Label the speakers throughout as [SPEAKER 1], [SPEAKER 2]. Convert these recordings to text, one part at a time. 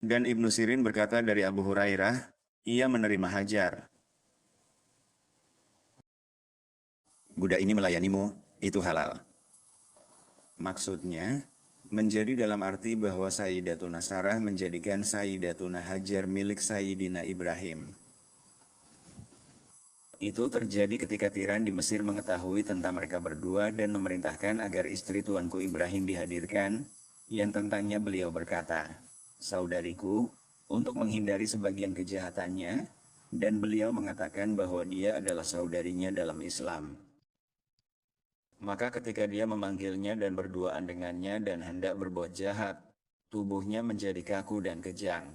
[SPEAKER 1] Dan Ibnu Sirin berkata dari Abu Hurairah, ia menerima Hajar. Budak ini melayanimu, itu halal. Maksudnya, menjadi dalam arti bahwa Sayyidatuna Sarah menjadikan Sayyidatuna Hajar milik Sayyidina Ibrahim. Itu terjadi ketika Tiran di Mesir mengetahui tentang mereka berdua dan memerintahkan agar istri tuanku Ibrahim dihadirkan, yang tentangnya beliau berkata, "Saudariku," untuk menghindari sebagian kejahatannya, dan beliau mengatakan bahwa dia adalah saudarinya dalam Islam. Maka ketika dia memanggilnya dan berduaan dengannya dan hendak berbuat jahat, tubuhnya menjadi kaku dan kejang.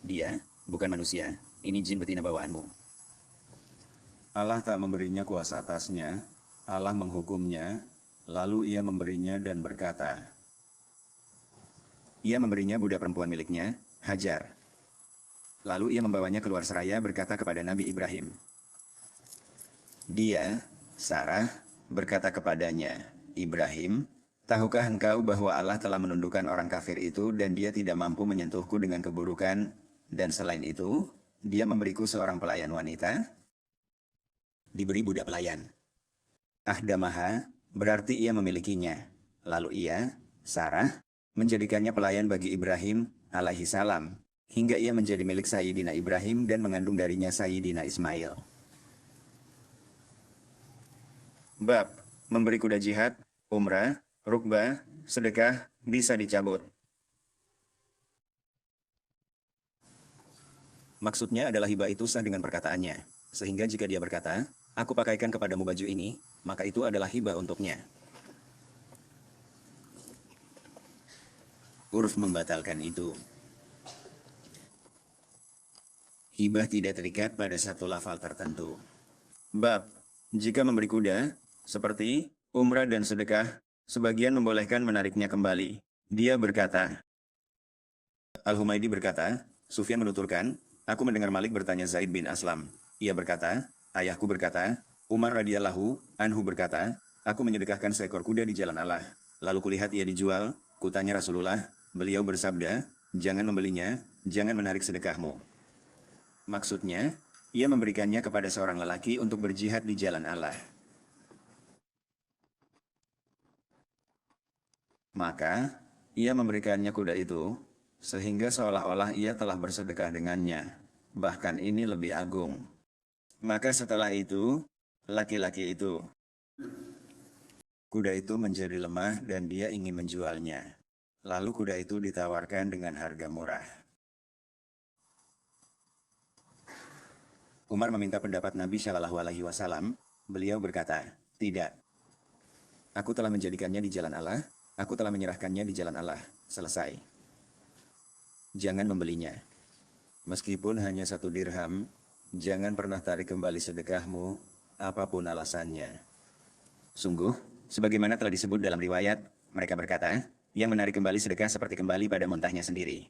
[SPEAKER 1] Dia bukan manusia, ini jin betina bawaanmu. Allah tak memberinya kuasa atasnya, Allah menghukumnya, lalu ia memberinya dan berkata, ia memberinya budak perempuan miliknya, Hajar. Lalu ia membawanya keluar seraya berkata kepada Nabi Ibrahim. Dia, Sarah, berkata kepadanya, Ibrahim, tahukah engkau bahwa Allah telah menundukkan orang kafir itu dan dia tidak mampu menyentuhku dengan keburukan, dan selain itu, dia memberiku seorang pelayan wanita? Diberi budak pelayan. Ahdamaha, berarti ia memilikinya. Lalu ia, Sarah, menjadikannya pelayan bagi Ibrahim alaihi salam, hingga ia menjadi milik Sayyidina Ibrahim dan mengandung darinya Sayyidina Ismail. Bab, memberi kuda jihad, umrah, rukbah, sedekah, bisa dicabut. Maksudnya adalah hibah itu sah dengan perkataannya, sehingga jika dia berkata, aku pakaikan kepadamu baju ini, maka itu adalah hibah untuknya. Urf membatalkan itu. Hibah tidak terikat pada satu lafal tertentu. Bab, jika memberi kuda, seperti umrah dan sedekah, sebagian membolehkan menariknya kembali. Dia berkata, Al-Humaydi berkata, Sufyan menuturkan, aku mendengar Malik bertanya Zaid bin Aslam. Ia berkata, ayahku berkata, Umar radhiyallahu anhu berkata, aku menyedekahkan seekor kuda di jalan Allah. Lalu kulihat ia dijual, kutanya Rasulullah, beliau bersabda, jangan membelinya, jangan menarik sedekahmu. Maksudnya, ia memberikannya kepada seorang lelaki untuk berjihad di jalan Allah. Maka, ia memberikannya kuda itu, sehingga seolah-olah ia telah bersedekah dengannya. Bahkan ini lebih agung. Maka setelah itu, laki-laki itu, kuda itu menjadi lemah dan dia ingin menjualnya. Lalu kuda itu ditawarkan dengan harga murah. Umar meminta pendapat Nabi Shallallahu Alaihi Wasallam. Beliau berkata, tidak. Aku telah menjadikannya di jalan Allah. Aku telah menyerahkannya di jalan Allah. Selesai. Jangan membelinya. Meskipun hanya 1 dirham, jangan pernah tarik kembali sedekahmu, apapun alasannya. Sungguh, sebagaimana telah disebut dalam riwayat, mereka berkata, yang menarik kembali sedekah seperti kembali pada muntahnya sendiri.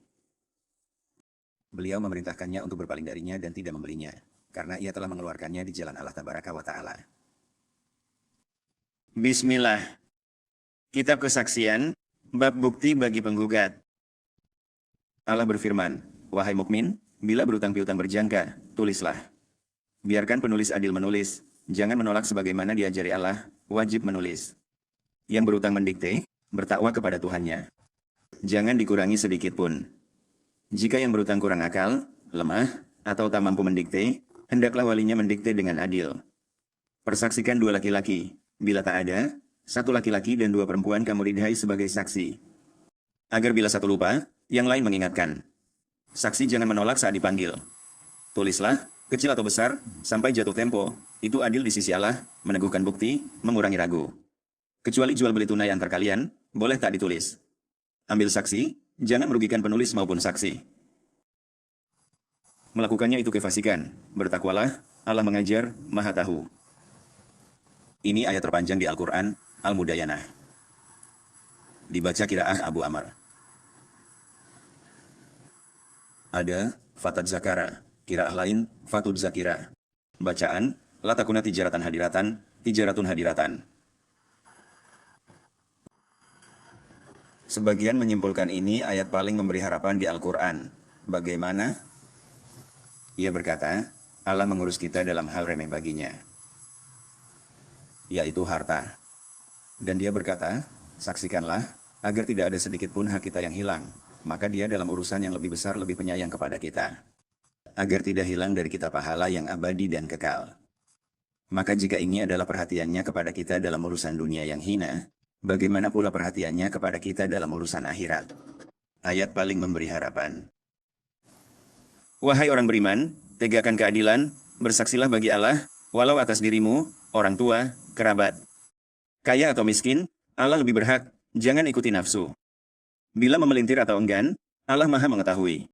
[SPEAKER 1] Beliau memerintahkannya untuk berpaling darinya dan tidak membelinya, karena ia telah mengeluarkannya di jalan Allah Tabaraka wa Ta'ala. Bismillah. Kitab Kesaksian, bab bukti bagi penggugat. Allah berfirman, wahai mukmin, bila berutang piutang berjangka, tulislah. Biarkan penulis adil menulis, jangan menolak sebagaimana diajari Allah, wajib menulis. Yang berutang mendikte, bertakwa kepada Tuhannya. Jangan dikurangi sedikit pun. Jika yang berutang kurang akal, lemah, atau tak mampu mendikte, hendaklah walinya mendikte dengan adil. Persaksikan 2 laki-laki, bila tak ada, 1 laki-laki dan 2 perempuan kamu ridhai sebagai saksi. Agar bila satu lupa, yang lain mengingatkan. Saksi jangan menolak saat dipanggil. Tulislah, kecil atau besar, sampai jatuh tempo, itu adil di sisi Allah, meneguhkan bukti, mengurangi ragu. Kecuali jual beli tunai antar kalian, boleh tak ditulis. Ambil saksi, jangan merugikan penulis maupun saksi. Melakukannya itu kefasikan, bertakwalah, Allah mengajar, Maha Tahu. Ini ayat terpanjang di Al-Quran, Al-Mudayanah. Dibaca qiraah Abu Amr. Ada, Fatad Zakara, qiraah lain, Fatud Zakira. Bacaan, la takuna tijaratan hadiratan, tijaratun hadiratan. Sebagian menyimpulkan ini ayat paling memberi harapan di Al-Quran. Bagaimana? Ia berkata, Allah mengurus kita dalam hal remeh baginya, yaitu harta. Dan dia berkata, saksikanlah, agar tidak ada sedikit pun hak kita yang hilang. Maka dia dalam urusan yang lebih besar lebih penyayang kepada kita. Agar tidak hilang dari kita pahala yang abadi dan kekal. Maka jika ini adalah perhatiannya kepada kita dalam urusan dunia yang hina, bagaimana pula perhatiannya kepada kita dalam urusan akhirat? Ayat paling memberi harapan. Wahai orang beriman, tegakkan keadilan, bersaksilah bagi Allah, walau atas dirimu, orang tua, kerabat. Kaya atau miskin, Allah lebih berhak, jangan ikuti nafsu. Bila memelintir atau enggan, Allah Maha mengetahui.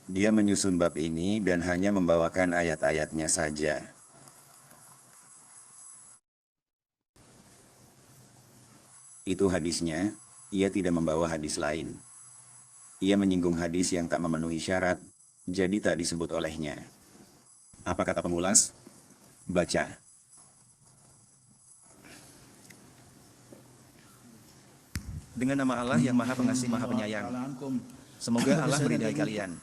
[SPEAKER 1] Dia menyusun bab ini dan hanya membawakan ayat-ayatnya saja. Itu hadisnya, ia tidak membawa hadis lain. Ia menyinggung hadis yang tak memenuhi syarat, jadi tak disebut olehnya. Apa kata pengulas? Baca. Dengan nama Allah yang Maha Pengasih Maha Penyayang. Semoga Allah meridai kalian.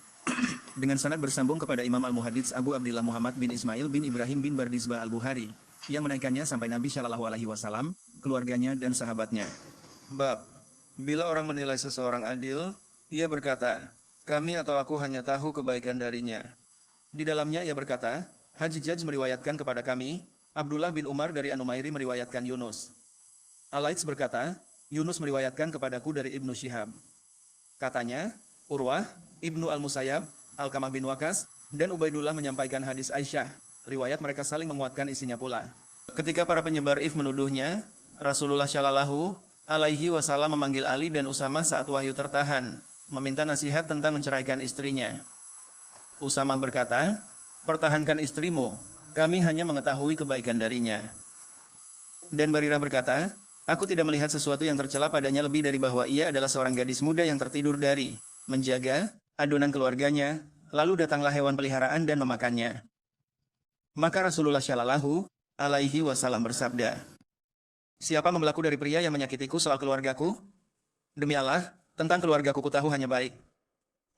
[SPEAKER 1] Dengan sanad bersambung kepada Imam Al-Muhadits Abu Abdillah Muhammad bin Ismail bin Ibrahim bin Bardizbah Al-Bukhari, yang menaikkannya sampai Nabi Shallallahu Alaihi Wasallam, keluarganya dan sahabatnya. Bab, bila orang menilai seseorang adil, ia berkata, kami atau aku hanya tahu kebaikan darinya. Di dalamnya ia berkata, Hajjaj meriwayatkan kepada kami, Abdullah bin Umar dari An-Numairi meriwayatkan Yunus. Al-Laits berkata, Yunus meriwayatkan kepadaku dari Ibnu Syihab. Katanya, Urwah, Ibnu Al-Musayyab, Al-Kamah bin Wakas, dan Ubaidullah menyampaikan hadis Aisyah. Riwayat mereka saling menguatkan isinya pula. Ketika para penyebar if menuduhnya, Rasulullah Shallallahu Alaihi Wasallam memanggil Ali dan Usamah saat wahyu tertahan, meminta nasihat tentang menceraikan istrinya. Usamah berkata, pertahankan istrimu, kami hanya mengetahui kebaikan darinya. Dan Barirah berkata, aku tidak melihat sesuatu yang tercela padanya lebih dari bahwa ia adalah seorang gadis muda yang tertidur dari menjaga adonan keluarganya, lalu datanglah hewan peliharaan dan memakannya. Maka Rasulullah Shallallahu Alaihi Wasallam bersabda, siapa membelaku dari pria yang menyakitiku soal keluargaku? Demi Allah, tentang keluargaku kutahu hanya baik.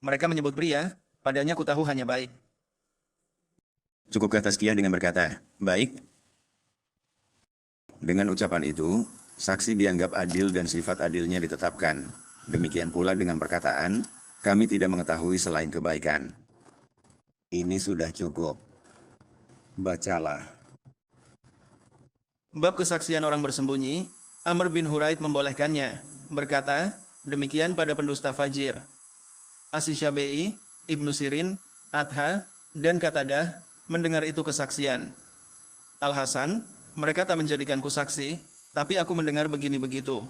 [SPEAKER 1] Mereka menyebut pria, padanya kutahu hanya baik. Cukupkah tazkiyah dengan berkata, baik? Dengan ucapan itu, saksi dianggap adil dan sifat adilnya ditetapkan. Demikian pula dengan perkataan, kami tidak mengetahui selain kebaikan. Ini sudah cukup. Bacalah. Bab kesaksian orang bersembunyi, Amr bin Huraid membolehkannya, berkata, demikian pada pendusta fajir. Asy-Syafi'i, Ibnu Sirin, Atha, dan Qatadah mendengar itu kesaksian. Al-Hasan, mereka tak menjadikanku saksi, tapi aku mendengar begini begitu.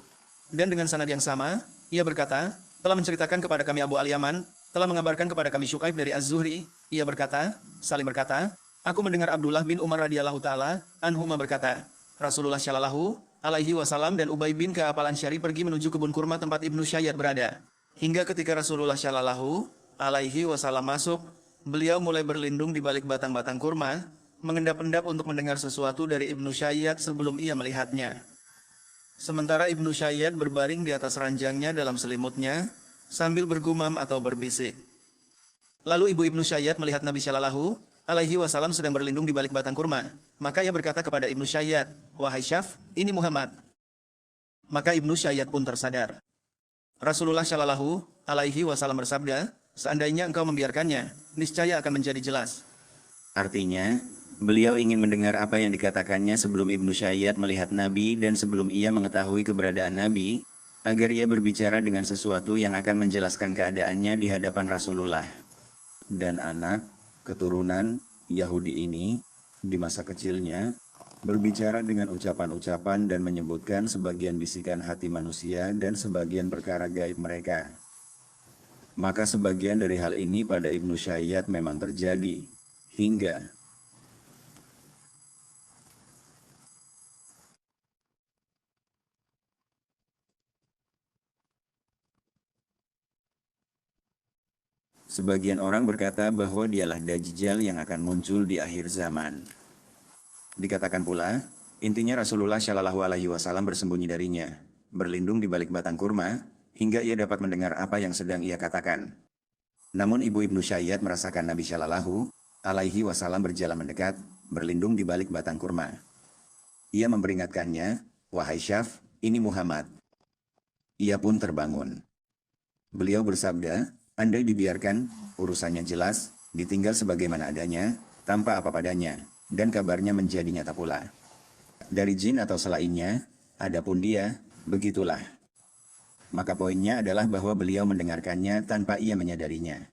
[SPEAKER 1] Dan dengan sanad yang sama, ia berkata, telah menceritakan kepada kami Abu Al-Yaman, telah mengabarkan kepada kami Syuaib dari Az-Zuhri, ia berkata, Salim berkata, aku mendengar Abdullah bin Umar radhiyallahu taala anhuma berkata, Rasulullah Shallallahu Alaihi Wasallam dan Ubay bin Ka'ab al-Ansyari pergi menuju kebun kurma tempat Ibnu Syayyad berada. Hingga ketika Rasulullah Shallallahu Alaihi Wasallam masuk, beliau mulai berlindung di balik batang-batang kurma, mengendap-endap untuk mendengar sesuatu dari Ibnu Syayyad sebelum ia melihatnya. Sementara Ibnu Syayyad berbaring di atas ranjangnya dalam selimutnya, sambil bergumam atau berbisik. Lalu ibu Ibnu Syayyad melihat Nabi Shallallahu Alaihi Wasallam sedang berlindung di balik batang kurma. Maka ia berkata kepada Ibnu Syayyad, wahai Syaf, ini Muhammad. Maka Ibnu Syayyad pun tersadar. Rasulullah Shallallahu Alaihi Wasallam bersabda, seandainya engkau membiarkannya, niscaya akan menjadi jelas. Artinya, beliau ingin mendengar apa yang dikatakannya sebelum Ibnu Syayyad melihat Nabi dan sebelum ia mengetahui keberadaan Nabi, agar ia berbicara dengan sesuatu yang akan menjelaskan keadaannya di hadapan Rasulullah. Dan anak keturunan Yahudi ini, di masa kecilnya, berbicara dengan ucapan-ucapan dan menyebutkan sebagian bisikan hati manusia dan sebagian perkara gaib mereka. Maka sebagian dari hal ini pada Ibnu Syayyad memang terjadi, hingga sebagian orang berkata bahwa dialah Dajjal yang akan muncul di akhir zaman. Dikatakan pula, intinya Rasulullah Shallallahu Alaihi Wasallam bersembunyi darinya. berlindung di balik batang kurma, hingga ia dapat mendengar apa yang sedang ia katakan. Namun ibu Ibnu Syayyad merasakan Nabi Shallallahu alaihi wasallam berjalan mendekat, berlindung di balik batang kurma. Ia memperingatkannya, "Wahai Syaf, ini Muhammad." Ia pun terbangun. Beliau bersabda, "Andai dibiarkan, urusannya jelas, ditinggal sebagaimana adanya, tanpa apa padanya, dan kabarnya menjadi nyata pula. Dari jin atau selainnya, adapun dia, begitulah." Maka poinnya adalah bahwa beliau mendengarkannya tanpa ia menyadarinya.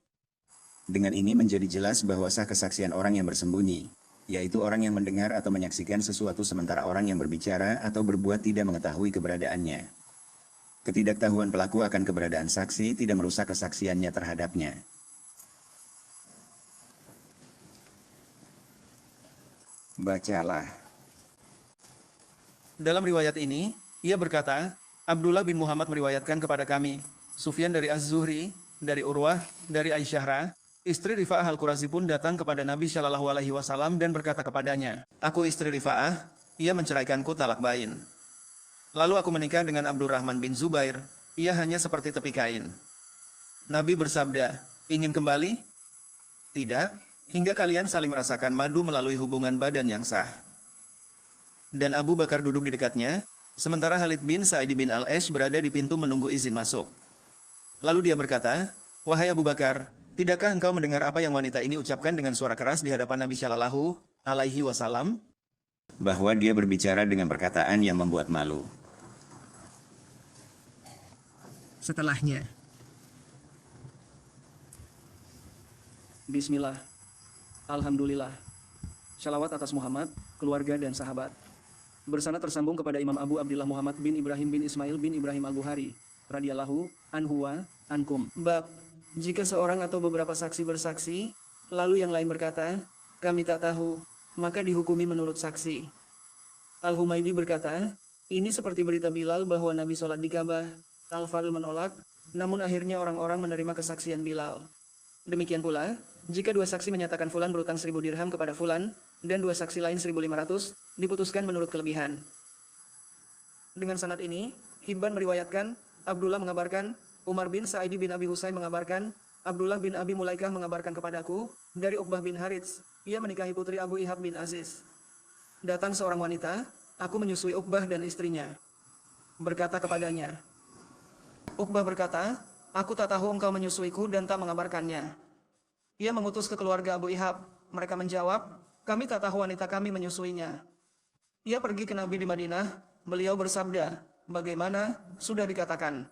[SPEAKER 1] Dengan ini menjadi jelas bahwa sah kesaksian orang yang bersembunyi, yaitu orang yang mendengar atau menyaksikan sesuatu sementara orang yang berbicara atau berbuat tidak mengetahui keberadaannya. Ketidaktahuan pelaku akan keberadaan saksi tidak merusak kesaksiannya terhadapnya. Bacalah.
[SPEAKER 2] Dalam riwayat ini, ia berkata, Abdullah bin Muhammad meriwayatkan kepada kami, Sufyan dari Az-Zuhri, dari Urwah, dari Aisyah, istri Rifa'ah Al-Qurazi pun datang kepada Nabi Shallallahu alaihi wasallam dan berkata kepadanya, "Aku istri Rifa'ah, ia menceraikanku talak bain. Lalu aku menikah dengan Abdurrahman bin Zubair, ia hanya seperti tepi kain." Nabi bersabda, "Ingin kembali?" "Tidak, hingga kalian saling merasakan madu melalui hubungan badan yang sah." Dan Abu Bakar duduk di dekatnya, sementara Khalid bin Sa'id bin Al-Ash berada di pintu menunggu izin masuk. Lalu dia berkata, "Wahai Abu Bakar, tidakkah engkau mendengar apa yang wanita ini ucapkan dengan suara keras di hadapan Nabi Shallallahu alaihi wasallam?"
[SPEAKER 1] Bahwa dia berbicara dengan perkataan yang membuat malu.
[SPEAKER 2] Setelahnya, Bismillah, Alhamdulillah, Shalawat atas Muhammad, keluarga dan sahabat. Bersanad tersambung kepada Imam Abu Abdillah Muhammad bin Ibrahim bin Ismail bin Ibrahim Al-Bukhari, radhiyallahu anhu wa ankum. Bab, jika seorang atau beberapa saksi bersaksi, lalu yang lain berkata, "Kami tak tahu," maka dihukumi menurut saksi. Al-Humaydi berkata, ini seperti berita Bilal bahwa Nabi sholat di Ka'bah. Al-Fadl menolak, namun akhirnya orang-orang menerima kesaksian Bilal. Demikian pula, jika dua saksi menyatakan Fulan berutang 1.000 dirham kepada Fulan, dan dua saksi lain 1.500, diputuskan menurut kelebihan. Dengan sanad ini, Hibban meriwayatkan, Abdullah mengabarkan, Umar bin Sa'id bin Abi Husain mengabarkan, Abdullah bin Abi Mulaikah mengabarkan kepadaku, dari Uqbah bin Harits, ia menikahi putri Abu Ihab bin Aziz. Datang seorang wanita, aku menyusui Uqbah dan istrinya. Berkata kepadanya, Uqbah berkata, "Aku tak tahu engkau menyusuiku dan tak mengabarkannya." Ia mengutus ke keluarga Abu Ihab. Mereka menjawab, "Kami tak tahu wanita kami menyusuinya." Ia pergi ke Nabi di Madinah. Beliau bersabda, "Bagaimana? Sudah dikatakan."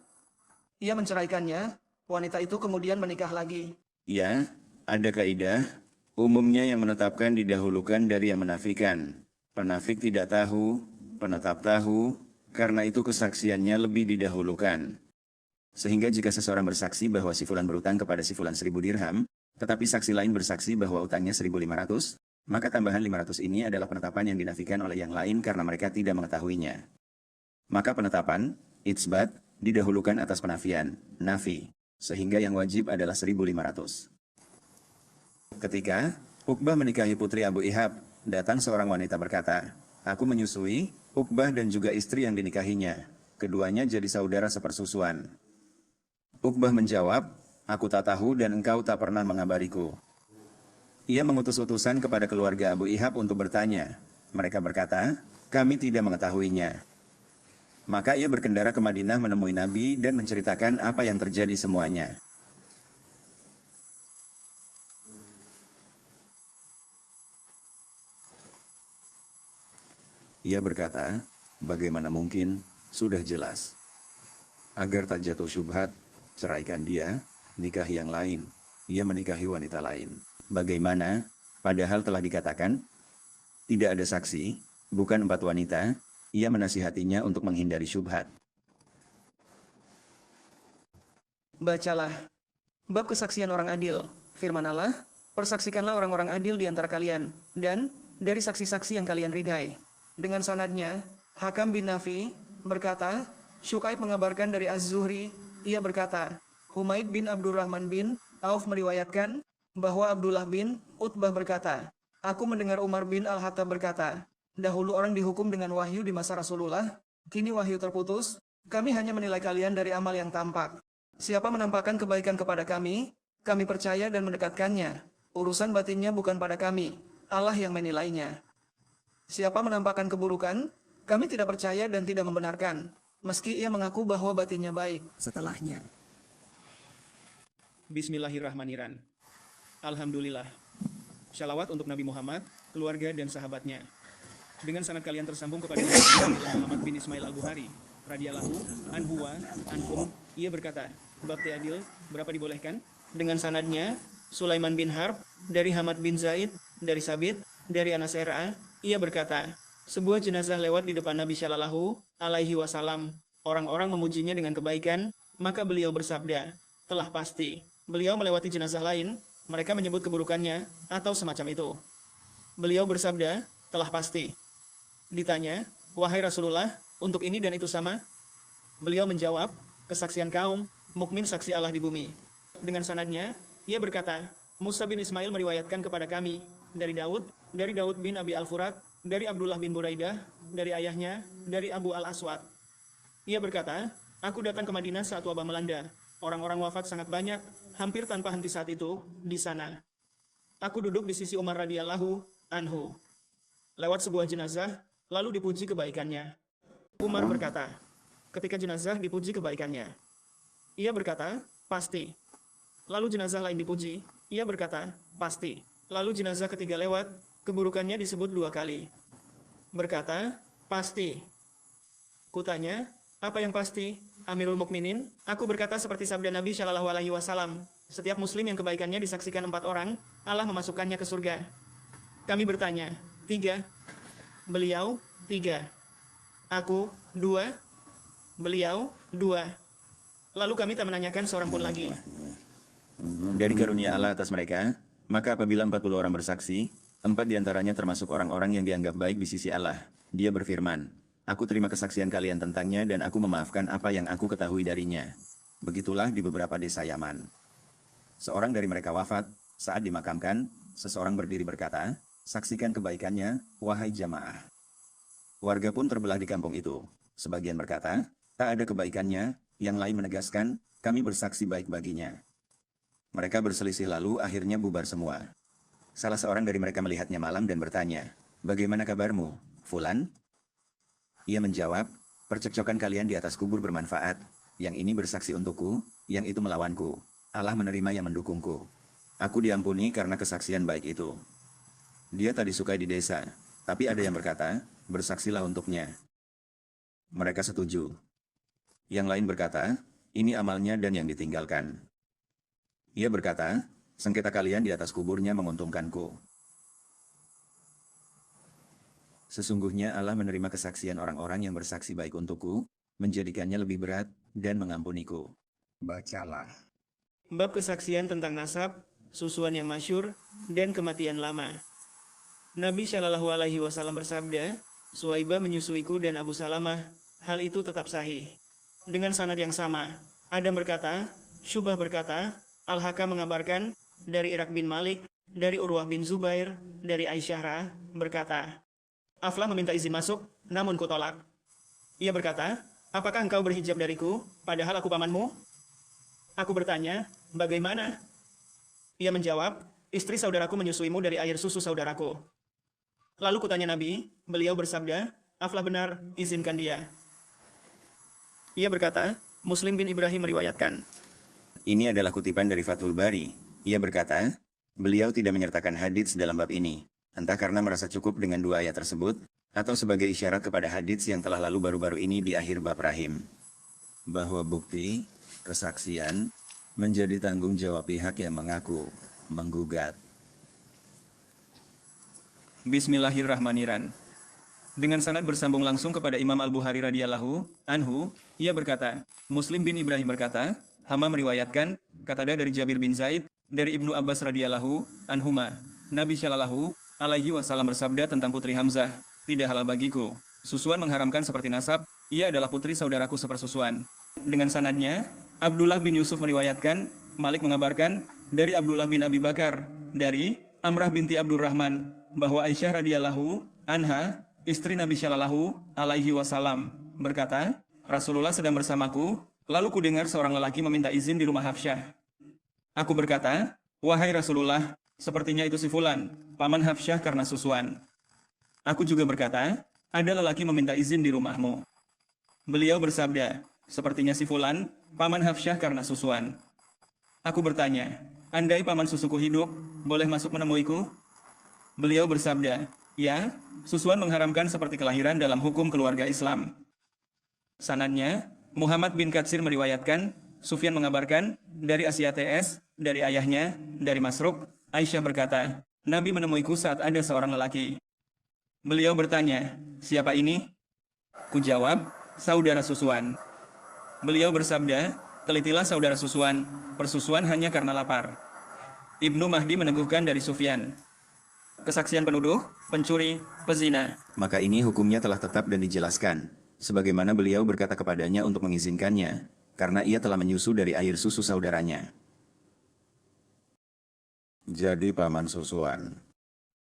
[SPEAKER 2] Ia menceraikannya. Wanita itu kemudian menikah lagi.
[SPEAKER 1] Ya, ada kaidah, umumnya yang menetapkan didahulukan dari yang menafikan. Penafik tidak tahu, penetap tahu, karena itu kesaksiannya lebih didahulukan. Sehingga jika seseorang bersaksi bahwa si Fulan berutang kepada si Fulan 1.000 dirham, tetapi saksi lain bersaksi bahwa utangnya 1.500, maka tambahan 500 ini adalah penetapan yang dinafikan oleh yang lain karena mereka tidak mengetahuinya. Maka penetapan, itsbat, didahulukan atas penafian, nafi, sehingga yang wajib adalah 1.500. Ketika Uqbah menikahi putri Abu Ihab, datang seorang wanita berkata, "Aku menyusui Uqbah dan juga istri yang dinikahinya. Keduanya jadi saudara sepersusuan." Uqbah menjawab, "Aku tak tahu dan engkau tak pernah mengabariku." Ia mengutus utusan kepada keluarga Abu Ihab untuk bertanya. Mereka berkata, "Kami tidak mengetahuinya." Maka ia berkendara ke Madinah menemui Nabi dan menceritakan apa yang terjadi semuanya. Ia berkata, "Bagaimana mungkin? Sudah jelas. Agar tak jatuh syubhat, ceraikan dia, nikahi yang lain. Ia menikahi wanita lain. Bagaimana? Padahal telah dikatakan, tidak ada saksi, bukan 4 wanita." Ia menasihatinya untuk menghindari syubhat.
[SPEAKER 2] Bacalah bab kesaksian orang adil. Firman Allah, "Persaksikanlah orang-orang adil di antara kalian, dan dari saksi-saksi yang kalian ridhai." Dengan sanadnya, Hakam bin Nafi berkata, Syukaib mengabarkan dari Az-Zuhri, ia berkata, Humaid bin Abdurrahman bin Auf meriwayatkan bahwa Abdullah bin Utbah berkata, "Aku mendengar Umar bin Al-Hattab berkata, dahulu orang dihukum dengan wahyu di masa Rasulullah, kini wahyu terputus, Kami hanya menilai kalian dari amal yang tampak. Siapa menampakkan kebaikan kepada kami percaya dan mendekatkannya. Urusan batinnya bukan pada kami, Allah yang menilainya. Siapa menampakkan keburukan, kami tidak percaya dan tidak membenarkan, meski ia mengaku bahwa batinnya baik.
[SPEAKER 3] Setelahnya,
[SPEAKER 2] Bismillahirrahmanirrahim. Alhamdulillah. Shalawat untuk Nabi Muhammad, keluarga dan sahabatnya. Dengan sanad kalian tersambung kepada Nabi Muhammad bin Ismail Al-Bukhari radhiyallahu anhu wa anhum. Ia berkata, bab ta'dil berapa dibolehkan? Dengan sanadnya Sulaiman bin Harb dari Hamad bin Zaid dari Sabit dari Anas RA. Ia berkata, sebuah jenazah lewat di depan Nabi Shallallahu alaihi wasallam. Orang-orang memujinya dengan kebaikan, maka beliau bersabda, telah pasti beliau melewati jenazah lain, mereka menyebut keburukannya atau semacam itu. Beliau bersabda, telah pasti. Ditanya, wahai Rasulullah, untuk ini dan itu sama? Beliau menjawab, kesaksian kaum mukmin saksi Allah di bumi. Dengan sanadnya, ia berkata, Musa bin Ismail meriwayatkan kepada kami dari Daud bin Abi Al-Furat, dari Abdullah bin Buraidah, dari ayahnya, dari Abu Al-Aswad. Ia berkata, aku datang ke Madinah saat wabah melanda. Orang-orang wafat sangat banyak, hampir tanpa henti saat itu, di sana. Aku duduk di sisi Umar radhiyallahu anhu. Lewat sebuah jenazah, lalu dipuji kebaikannya. Umar berkata, ketika jenazah dipuji kebaikannya. Ia berkata, pasti. Lalu jenazah lain dipuji. Ia berkata, pasti. Lalu jenazah ketiga lewat, keburukannya disebut 2 kali. Berkata, pasti. Kutanya, apa yang pasti? Amirul Mukminin, aku berkata seperti sabda Nabi Shallallahu alaihi wasallam, setiap muslim yang kebaikannya disaksikan 4 orang, Allah memasukkannya ke surga. Kami bertanya, 3. Beliau, 3. Aku, 2. Beliau, 2. Lalu kami tak menanyakan seorang pun lagi.
[SPEAKER 1] Dari karunia Allah atas mereka, maka apabila 40 orang bersaksi, 4 diantaranya termasuk orang-orang yang dianggap baik di sisi Allah. Dia berfirman, aku terima kesaksian kalian tentangnya dan aku memaafkan apa yang aku ketahui darinya. Begitulah di beberapa desa Yaman. Seorang dari mereka wafat, saat dimakamkan, seseorang berdiri berkata, saksikan kebaikannya, wahai jamaah. Warga pun terbelah di kampung itu. Sebagian berkata, tak ada kebaikannya, yang lain menegaskan, kami bersaksi baik baginya. Mereka berselisih lalu akhirnya bubar semua. Salah seorang dari mereka melihatnya malam dan bertanya, bagaimana kabarmu, Fulan? Ia menjawab, percekcokan kalian di atas kubur bermanfaat, yang ini bersaksi untukku, yang itu melawanku. Allah menerima yang mendukungku. Aku diampuni karena kesaksian baik itu. Dia tak disukai di desa, tapi ada yang berkata, bersaksilah untuknya. Mereka setuju. Yang lain berkata, ini amalnya dan yang ditinggalkan. Ia berkata, sengketa kalian di atas kuburnya menguntungkanku. Sesungguhnya Allah menerima kesaksian orang-orang yang bersaksi baik untukku, menjadikannya lebih berat, dan mengampuniku.
[SPEAKER 3] bacalah.
[SPEAKER 2] Bab kesaksian tentang nasab, susuan yang masyhur, dan kematian lama. Nabi Shallallahu alaihi wasallam bersabda, Suwaibah menyusuiku dan Abu Salamah, hal itu tetap sahih. Dengan sanad yang sama, Adam berkata, Syubah berkata, Al-Hakam mengabarkan, dari Irak bin Malik, dari Urwah bin Zubair, dari Aisyah berkata, Aflah meminta izin masuk, namun kutolak. Ia berkata, apakah engkau berhijab dariku, padahal aku pamanmu? Aku bertanya, bagaimana? Ia menjawab, istri saudaraku menyusuimu dari air susu saudaraku. Lalu kutanya Nabi, beliau bersabda, Aflah benar, izinkan dia. Ia berkata, Muslim bin Ibrahim meriwayatkan.
[SPEAKER 1] Ini adalah kutipan dari Fathul Bari. Ia berkata, beliau tidak menyertakan hadits dalam bab ini, entah karena merasa cukup dengan 2 ayat tersebut, atau sebagai isyarat kepada hadits yang telah lalu baru-baru ini di akhir bab rahim. Bahwa bukti, kesaksian, menjadi tanggung jawab pihak yang mengaku, menggugat.
[SPEAKER 2] Bismillahirrahmanirrahim. Dengan sanad bersambung langsung kepada Imam Al-Bukhari radhiyallahu anhu, ia berkata, Muslim bin Ibrahim berkata, Hama meriwayatkan, Qatadah dari Jabir bin Zaid, dari Ibnu Abbas radhiyallahu anhuma, Nabi Shallallahu alaihi wasallam bersabda tentang putri Hamzah, tidak halal bagiku. Susuan mengharamkan seperti nasab, ia adalah putri saudaraku sepersusuan. Dengan sanadnya, Abdullah bin Yusuf meriwayatkan, Malik mengabarkan, dari Abdullah bin Abi Bakar, dari Amrah binti Abdurrahman, bahwa Aisyah radhiyallahu anha, istri Nabi Shallallahu alaihi wasallam, berkata, Rasulullah sedang bersamaku, lalu kudengar seorang lelaki meminta izin di rumah Hafsyah. Aku berkata, wahai Rasulullah, sepertinya itu si Fulan, paman Hafsyah karena susuan. Aku juga berkata, ada lelaki meminta izin di rumahmu. Beliau bersabda, sepertinya si Fulan, paman Hafsyah karena susuan. Aku bertanya, andai paman susuku hidup, boleh masuk menemuiku? Beliau bersabda, ya, susuan mengharamkan seperti kelahiran dalam hukum keluarga Islam. Sanadnya, Muhammad bin Katsir meriwayatkan, Sufyan mengabarkan, dari Asia TS, dari ayahnya, dari Masruq, Aisyah berkata, Nabi menemuiku saat ada seorang lelaki. Beliau bertanya, siapa ini? Kujawab, saudara susuan. Beliau bersabda, telitilah saudara susuan, persusuan hanya karena lapar. Ibnu Mahdi meneguhkan dari Sufyan. Kesaksian penuduh, pencuri, pezina.
[SPEAKER 1] Maka ini hukumnya telah tetap dan dijelaskan, sebagaimana beliau berkata kepadanya untuk mengizinkannya, karena ia telah menyusu dari air susu saudaranya. Jadi paman susuan.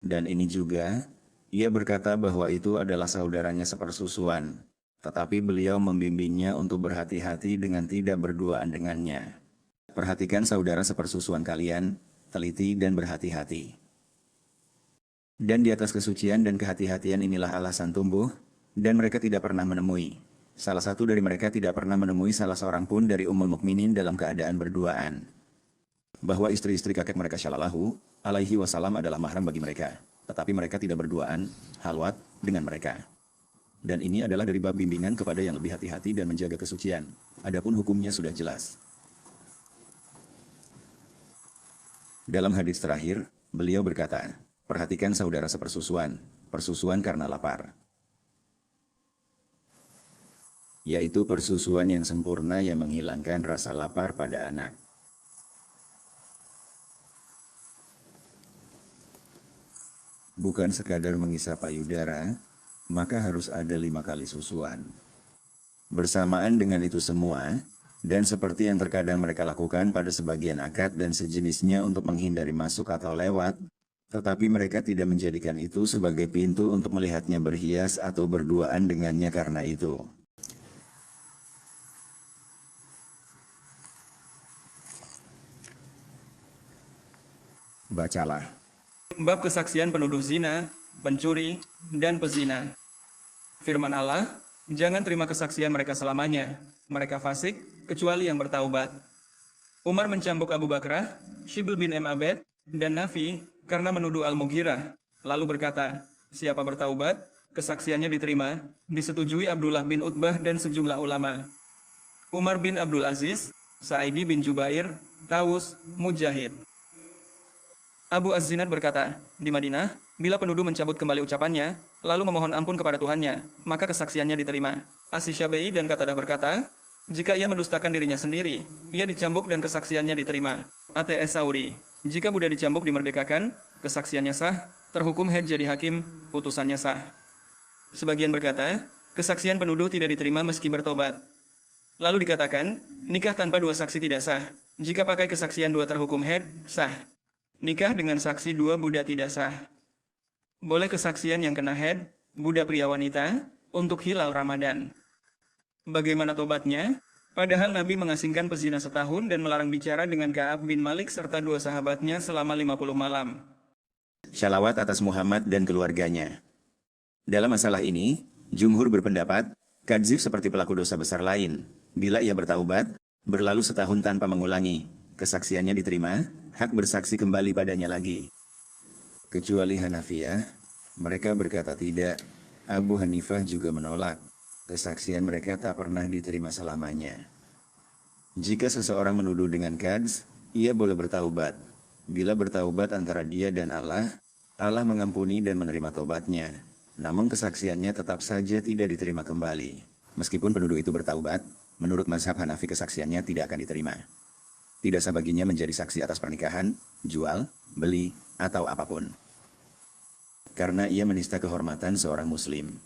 [SPEAKER 1] Dan ini juga, ia berkata bahwa itu adalah saudaranya sepersusuan, tetapi beliau membimbingnya untuk berhati-hati dengan tidak berduaan dengannya. Perhatikan saudara sepersusuan kalian, teliti dan berhati-hati. Dan di atas kesucian dan kehati-hatian inilah alasan tumbuh, dan mereka tidak pernah menemui. Salah satu dari mereka tidak pernah menemui salah seorang pun dari Ummul Mukminin dalam keadaan berduaan. Bahwa istri-istri kakek mereka Shallallahu alaihi wasallam adalah mahram bagi mereka, tetapi mereka tidak berduaan, halwat, dengan mereka. Dan ini adalah dari bab bimbingan kepada yang lebih hati-hati dan menjaga kesucian. Adapun hukumnya sudah jelas. Dalam hadis terakhir, beliau berkata, perhatikan saudara sepersusuan, persusuan karena lapar. Yaitu persusuan yang sempurna yang menghilangkan rasa lapar pada anak. Bukan sekadar mengisap payudara, maka harus ada 5 kali susuan. Bersamaan dengan itu semua, dan seperti yang terkadang mereka lakukan pada sebagian akad dan sejenisnya untuk menghindari masuk atau lewat, tetapi mereka tidak menjadikan itu sebagai pintu untuk melihatnya berhias atau berduaan dengannya karena itu. Bacalah.
[SPEAKER 2] Bab kesaksian penuduh zina, pencuri, dan pezina. Firman Allah, jangan terima kesaksian mereka selamanya. Mereka fasik, kecuali yang bertaubat. Umar mencambuk Abu Bakrah, Shibl bin Abed, dan Nafi karena menuduh Al-Mughirah. Lalu berkata, siapa bertaubat, kesaksiannya diterima, disetujui Abdullah bin Utbah dan sejumlah ulama. Umar bin Abdul Aziz, Sa'idi bin Jubair, Tawus, Mujahid. Abu Az-Zinad berkata, di Madinah, bila penuduh mencabut kembali ucapannya, lalu memohon ampun kepada Tuhannya, maka kesaksiannya diterima. As-Syafi'i dan Qatadah berkata, jika ia mendustakan dirinya sendiri, ia dicambuk dan kesaksiannya diterima. ATS Sauri, jika budak dicambuk dimerdekakan, kesaksiannya sah, terhukum haid jadi hakim, putusannya sah. Sebagian berkata, kesaksian penuduh tidak diterima meski bertobat. Lalu dikatakan, nikah tanpa 2 saksi tidak sah. Jika pakai kesaksian 2 terhukum haid, sah. Nikah dengan saksi 2 budak tidak sah. Boleh kesaksian yang kena haid, budak pria wanita, untuk hilal Ramadan. Bagaimana tobatnya? Padahal Nabi mengasingkan pezina setahun dan melarang bicara dengan Ka'ab bin Malik serta 2 sahabatnya selama 50 malam.
[SPEAKER 1] Shalawat atas Muhammad dan keluarganya. Dalam masalah ini, Jumhur berpendapat, kadzib seperti pelaku dosa besar lain. Bila ia bertaubat, berlalu setahun tanpa mengulangi, kesaksiannya diterima, hak bersaksi kembali padanya lagi. Kecuali Hanafiyah, mereka berkata tidak. Abu Hanifah juga menolak. Kesaksian mereka tak pernah diterima selamanya. Jika seseorang menuduh dengan kadz, ia boleh bertaubat. Bila bertaubat antara dia dan Allah, Allah mengampuni dan menerima taubatnya. Namun kesaksiannya tetap saja tidak diterima kembali. Meskipun penuduh itu bertaubat, menurut mazhab Hanafi kesaksiannya tidak akan diterima. Tidak sah baginya menjadi saksi atas pernikahan, jual, beli, atau apapun. Karena ia menista kehormatan seorang muslim.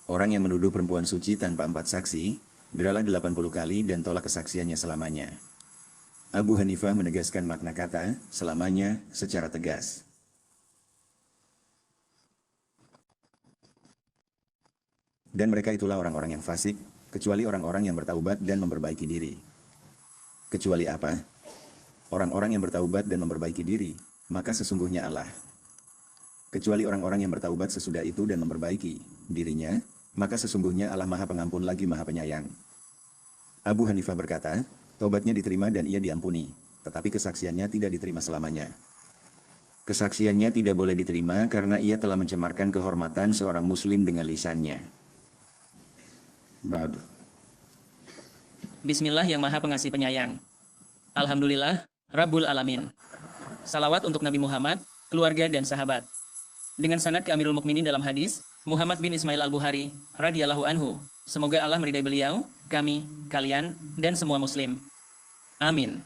[SPEAKER 1] Orang yang menuduh perempuan suci tanpa 4 saksi, beralah 80 kali dan tolak kesaksiannya selamanya. Abu Hanifah menegaskan makna kata, selamanya, secara tegas. Dan mereka itulah orang-orang yang fasik, kecuali orang-orang yang bertaubat dan memperbaiki diri. Kecuali apa? Orang-orang yang bertaubat dan memperbaiki diri, maka sesungguhnya Allah. Kecuali orang-orang yang bertaubat sesudah itu dan memperbaiki dirinya, maka sesungguhnya Allah Maha Pengampun lagi Maha Penyayang. Abu Hanifah berkata, taubatnya diterima dan ia diampuni, tetapi kesaksiannya tidak diterima selamanya. Kesaksiannya tidak boleh diterima karena ia telah mencemarkan kehormatan seorang muslim dengan lisannya. Bab.
[SPEAKER 4] Bismillah yang Maha Pengasih Penyayang. Alhamdulillah, Rabbul Alamin. Salawat untuk Nabi Muhammad, keluarga dan sahabat. Dengan sanad ke Amirul Mukminin dalam hadis, Muhammad bin Ismail Al-Bukhari, radhiyallahu anhu. Semoga Allah meridai beliau, kami, kalian, dan semua muslim. Amin.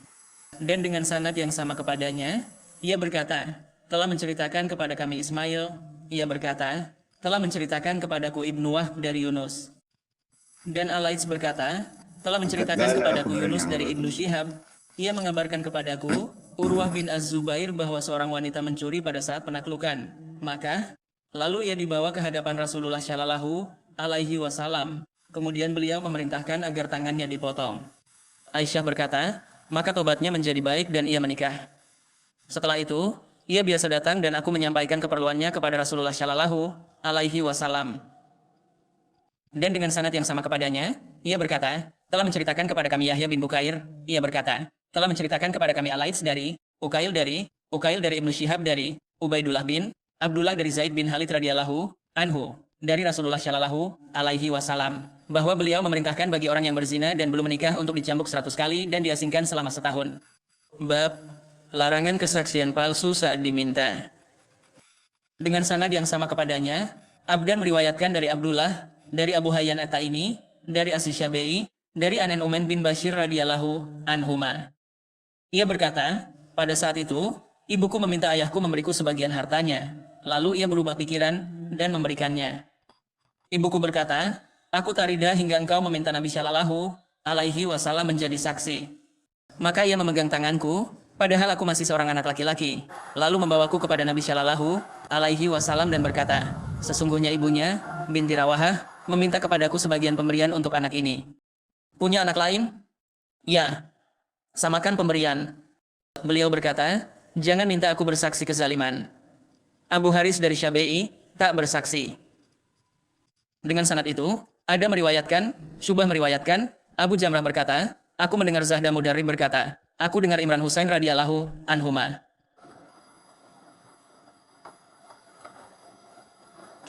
[SPEAKER 4] Dan dengan sanad yang sama kepadanya, ia berkata, telah menceritakan kepada kami Ismail, ia berkata, telah menceritakan kepadaku Ibnu Wahb dari Yunus. Dan Al-Laits berkata, telah menceritakan kepadaku Yunus dari Ibnu Syihab, ia mengabarkan kepadaku, Urwah bin Az-Zubair bahwa seorang wanita mencuri pada saat penaklukan. Maka, lalu ia dibawa ke hadapan Rasulullah Shallallahu alaihi wasallam. Kemudian beliau memerintahkan agar tangannya dipotong. Aisyah berkata, maka tobatnya menjadi baik dan ia menikah. Setelah itu, ia biasa datang dan aku menyampaikan keperluannya kepada Rasulullah Shallallahu alaihi wasallam. Dan dengan sanad yang sama kepadanya, ia berkata, telah menceritakan kepada kami Yahya bin Bukair, ia berkata, telah menceritakan kepada kami Al-Laits dari Ukail dari Ibnu Syihab dari Ubaidullah bin Abdullah dari Zaid bin Khalid radhiyallahu anhu dari Rasulullah Shallallahu alaihi wasallam bahwa beliau memerintahkan bagi orang yang berzina dan belum menikah untuk dicambuk 100 kali dan diasingkan selama setahun. Bab larangan kesaksian palsu saat diminta. Dengan sanad yang sama kepadanya, Abdan meriwayatkan dari Abdullah, dari Abu Hayyan At-Taimi, dari As-Syafi'i, dari Anan Uman bin Bashir radhiyallahu anhuma. Ia berkata, pada saat itu, ibuku meminta ayahku memberiku sebagian hartanya, lalu ia berubah pikiran dan memberikannya. Ibuku berkata, aku tak rida hingga engkau meminta Nabi Shallallahu alaihi wasallam menjadi saksi. Maka ia memegang tanganku, padahal aku masih seorang anak laki-laki, lalu membawaku kepada Nabi Shallallahu alaihi wasallam dan berkata, sesungguhnya ibunya, binti Rawahah, meminta kepadaku sebagian pemberian untuk anak ini. Punya anak lain? Ya. Samakan pemberian. Beliau berkata, jangan minta aku bersaksi kezaliman. Abu Haris dari Syafi'i tak bersaksi. Dengan sanad itu, ada meriwayatkan, Syubah meriwayatkan, Abu Jamrah berkata, aku mendengar Zahda Mudarrib berkata, aku dengar Imran Husain radhiyallahu anhuma.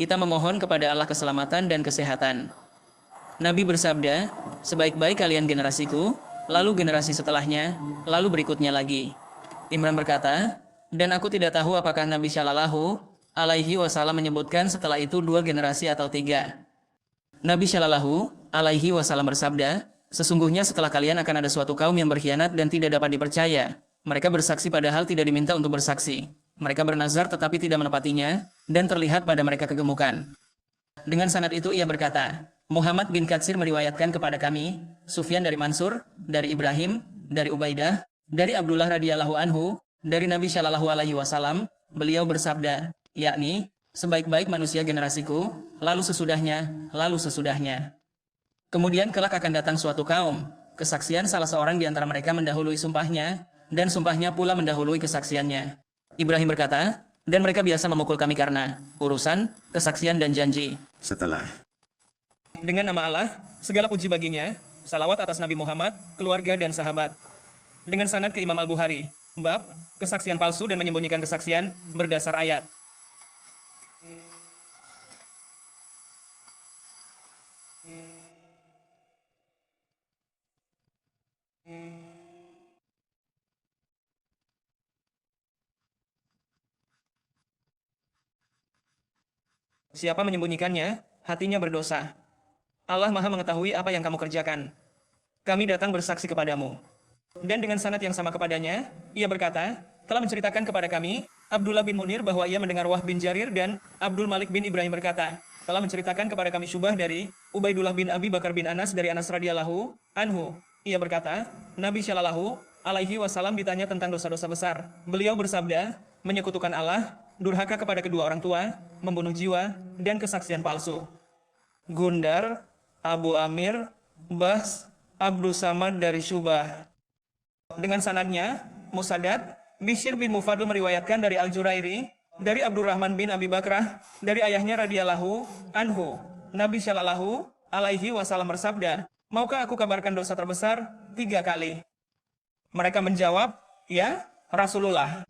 [SPEAKER 4] Kita memohon kepada Allah keselamatan dan kesehatan. Nabi bersabda, sebaik-baik kalian generasiku, lalu generasi setelahnya, lalu berikutnya lagi. Imran berkata, dan aku tidak tahu apakah Nabi Shallallahu alaihi wasallam menyebutkan setelah itu 2 generasi atau 3. Nabi Shallallahu alaihi wasallam bersabda, sesungguhnya setelah kalian akan ada suatu kaum yang berkhianat dan tidak dapat dipercaya. Mereka bersaksi padahal tidak diminta untuk bersaksi. Mereka bernazar tetapi tidak menepatinya, dan terlihat pada mereka kegemukan. Dengan sanad itu ia berkata, Muhammad bin Katsir meriwayatkan kepada kami, Sufyan dari Mansur, dari Ibrahim, dari Ubaidah, dari Abdullah radhiyallahu anhu, dari Nabi Shallallahu alaihi wasallam, beliau bersabda, yakni, sebaik-baik manusia generasiku, lalu sesudahnya. Kemudian kelak akan datang suatu kaum, kesaksian salah seorang di antara mereka mendahului sumpahnya, dan sumpahnya pula mendahului kesaksiannya. Ibrahim berkata, dan mereka biasa memukul kami karena urusan, kesaksian dan janji.
[SPEAKER 1] Setelah.
[SPEAKER 2] Dengan nama Allah, segala puji baginya, salawat atas Nabi Muhammad, keluarga dan sahabat. Dengan sanad ke Imam Al-Bukhari, bab kesaksian palsu dan menyembunyikan kesaksian berdasar ayat. Siapa menyembunyikannya, hatinya berdosa. Allah Maha mengetahui apa yang kamu kerjakan. Kami datang bersaksi kepadamu. Dan dengan sanad yang sama kepadanya, ia berkata, telah menceritakan kepada kami, Abdullah bin Munir bahwa ia mendengar Wahb bin Jarir dan Abdul Malik bin Ibrahim berkata, telah menceritakan kepada kami Syubah dari Ubaidullah bin Abi Bakar bin Anas dari Anas radhiyallahu anhu. Ia berkata, Nabi Shallallahu alaihi wasallam ditanya tentang dosa-dosa besar. Beliau bersabda, menyekutukan Allah, durhaka kepada kedua orang tua, membunuh jiwa, dan kesaksian palsu. Gundar, Abu Amir, Bas Abdus Samad dari Syubah. Dengan sanadnya, Musaddad, Bishr bin Mufadl meriwayatkan dari Al-Jurairi, dari Abdurrahman bin Abi Bakrah, dari ayahnya radhiyallahu anhu. Nabi Shallallahu alaihi wasallam bersabda, "Maukah aku kabarkan dosa terbesar 3 kali?" Mereka menjawab, "Ya, Rasulullah."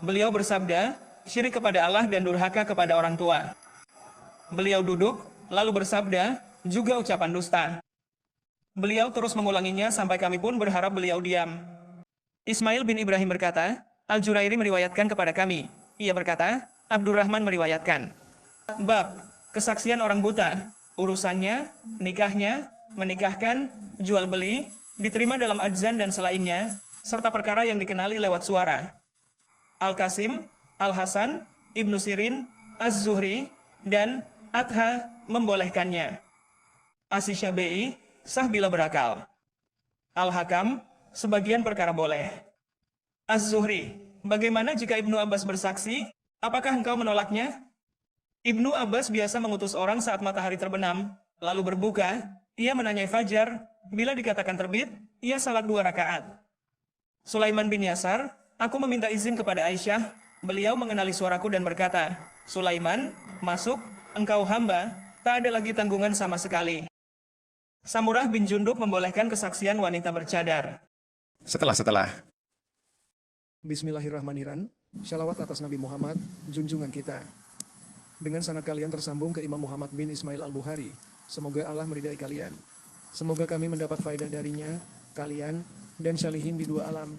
[SPEAKER 2] Beliau bersabda, "Syirik kepada Allah dan durhaka kepada orang tua." Beliau duduk, lalu bersabda, "Juga ucapan dusta." Beliau terus mengulanginya sampai kami pun berharap beliau diam. Ismail bin Ibrahim berkata, Al-Jurairi meriwayatkan kepada kami. Ia berkata, Abdurrahman meriwayatkan. Bab, kesaksian orang buta. Urusannya, nikahnya, menikahkan, jual beli, diterima dalam adzan dan selainnya, serta perkara yang dikenali lewat suara. Al-Qasim, Al-Hasan, Ibnu Sirin, Az-Zuhri, dan Adha membolehkannya. As-Syafi'i, sah bila berakal. Al-Hakam, sebagian perkara boleh. Az-Zuhri, bagaimana jika Ibnu Abbas bersaksi? Apakah engkau menolaknya? Ibnu Abbas biasa mengutus orang saat matahari terbenam, lalu berbuka, ia menanyai fajar, bila dikatakan terbit, ia salat 2 rakaat. Sulaiman bin Yasar, aku meminta izin kepada Aisyah, beliau mengenali suaraku dan berkata, Sulaiman, masuk, engkau hamba, tak ada lagi tanggungan sama sekali. Samurah bin Jundub membolehkan kesaksian wanita bercadar.
[SPEAKER 1] Setelah.
[SPEAKER 2] Bismillahirrahmanirrahim. Shalawat atas Nabi Muhammad, junjungan kita. Dengan sanad kalian tersambung ke Imam Muhammad bin Ismail Al-Bukhari. Semoga Allah meridai kalian. Semoga kami mendapat faedah darinya, kalian, dan syalihin di 2 alam.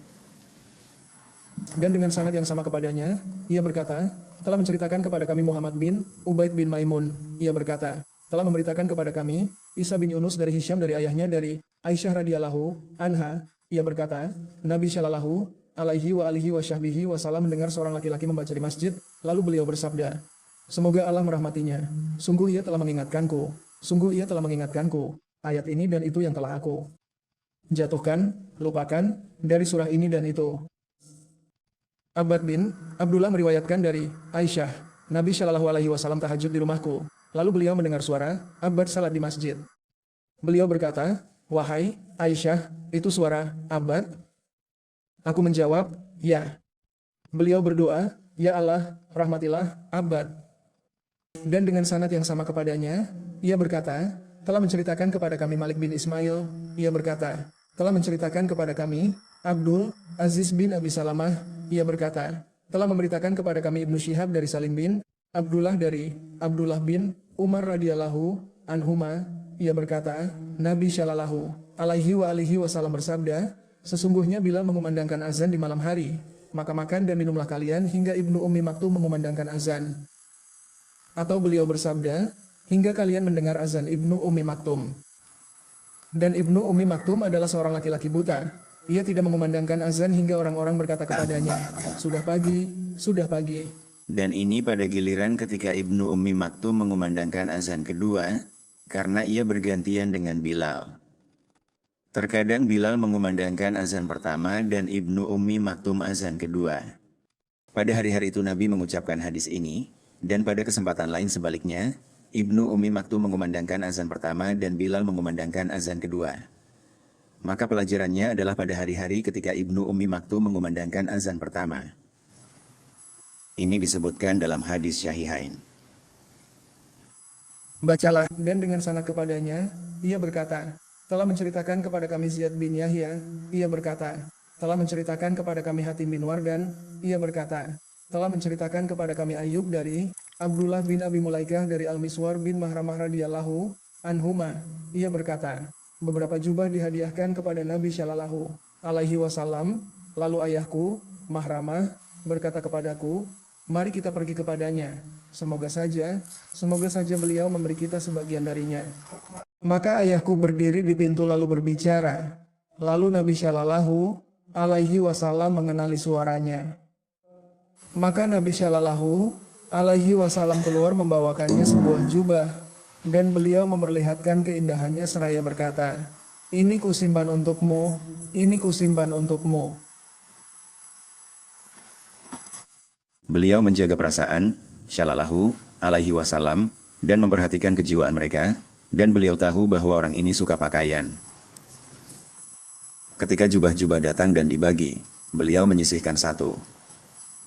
[SPEAKER 2] Dan dengan sanad yang sama kepadanya, ia berkata, telah menceritakan kepada kami Muhammad bin Ubaid bin Maimun. Ia berkata, telah memberitakan kepada kami Isa bin Yunus dari Hisham dari ayahnya dari Aisyah radhiyallahu anha. Ia berkata, Nabi Shallallahu alaihi wasallam mendengar seorang laki-laki membaca di masjid, lalu beliau bersabda, semoga Allah merahmatinya. Sungguh ia telah mengingatkanku. Sungguh ia telah mengingatkanku. Ayat ini dan itu yang telah aku jatuhkan, lupakan, dari surah ini dan itu. Abbad bin Abdullah meriwayatkan dari Aisyah, Nabi Shallallahu alaihi wasallam tahajud di rumahku. Lalu beliau mendengar suara Abbad salat di masjid. Beliau berkata, wahai Aisyah, itu suara Abbad? Aku menjawab, ya. Beliau berdoa, ya Allah, rahmatilah Abbad. Dan dengan sanad yang sama kepadanya, ia berkata, telah menceritakan kepada kami Malik bin Ismail. Ia berkata, telah menceritakan kepada kami Abdul Aziz bin Abi Salamah. Ia berkata, telah memberitakan kepada kami Ibnu Syihab dari Salim bin Abdullah dari Abdullah bin Umar radhiyallahu anhuma. Ia berkata, Nabi Shallallahu alaihi wasallam bersabda, sesungguhnya bila mengumandangkan azan di malam hari, maka makan dan minumlah kalian hingga Ibnu Ummi Maktum mengumandangkan azan. Atau beliau bersabda, hingga kalian mendengar azan Ibnu Ummi Maktum. Dan Ibnu Ummi Maktum adalah seorang laki-laki buta. Ia tidak mengumandangkan azan hingga orang-orang berkata kepadanya, sudah pagi, sudah pagi.
[SPEAKER 1] Dan ini pada giliran ketika Ibnu Ummi Maktum mengumandangkan azan kedua, karena ia bergantian dengan Bilal. Terkadang Bilal mengumandangkan azan pertama dan Ibnu Ummi Maktum azan kedua. Pada hari-hari itu Nabi mengucapkan hadis ini, dan pada kesempatan lain sebaliknya, Ibnu Ummi Maktum mengumandangkan azan pertama dan Bilal mengumandangkan azan kedua. Maka pelajarannya adalah pada hari-hari ketika Ibnu Ummi Maktum mengumandangkan azan pertama. Ini disebutkan dalam hadis Syahihain.
[SPEAKER 2] Bacalah, dan dengan sanad kepadanya, ia berkata, telah menceritakan kepada kami Ziyad bin Yahya, ia berkata, telah menceritakan kepada kami Hatim bin Wardan, ia berkata, telah menceritakan kepada kami Ayub dari Abdullah bin Abi Mulaikah dari Al-Miswar bin Mahramah radhiyallahu anhuma. Ia berkata, beberapa jubah dihadiahkan kepada Nabi Shallallahu alaihi wasallam, lalu ayahku, Mahramah, berkata kepadaku, mari kita pergi kepadanya. Semoga saja beliau memberi kita sebagian darinya. Maka ayahku berdiri di pintu lalu berbicara. Lalu Nabi Shallallahu alaihi wasallam mengenali suaranya. Maka Nabi Shallallahu alaihi wasallam keluar membawakannya sebuah jubah, dan beliau memperlihatkan keindahannya seraya berkata, ini kusimpan untukmu, ini kusimpan untukmu.
[SPEAKER 1] Beliau menjaga perasaan Shallallahu alaihi wasallam dan memperhatikan kejiwaan mereka, Dan beliau tahu bahwa orang ini suka pakaian. Ketika jubah-jubah datang dan dibagi, beliau menyisihkan satu.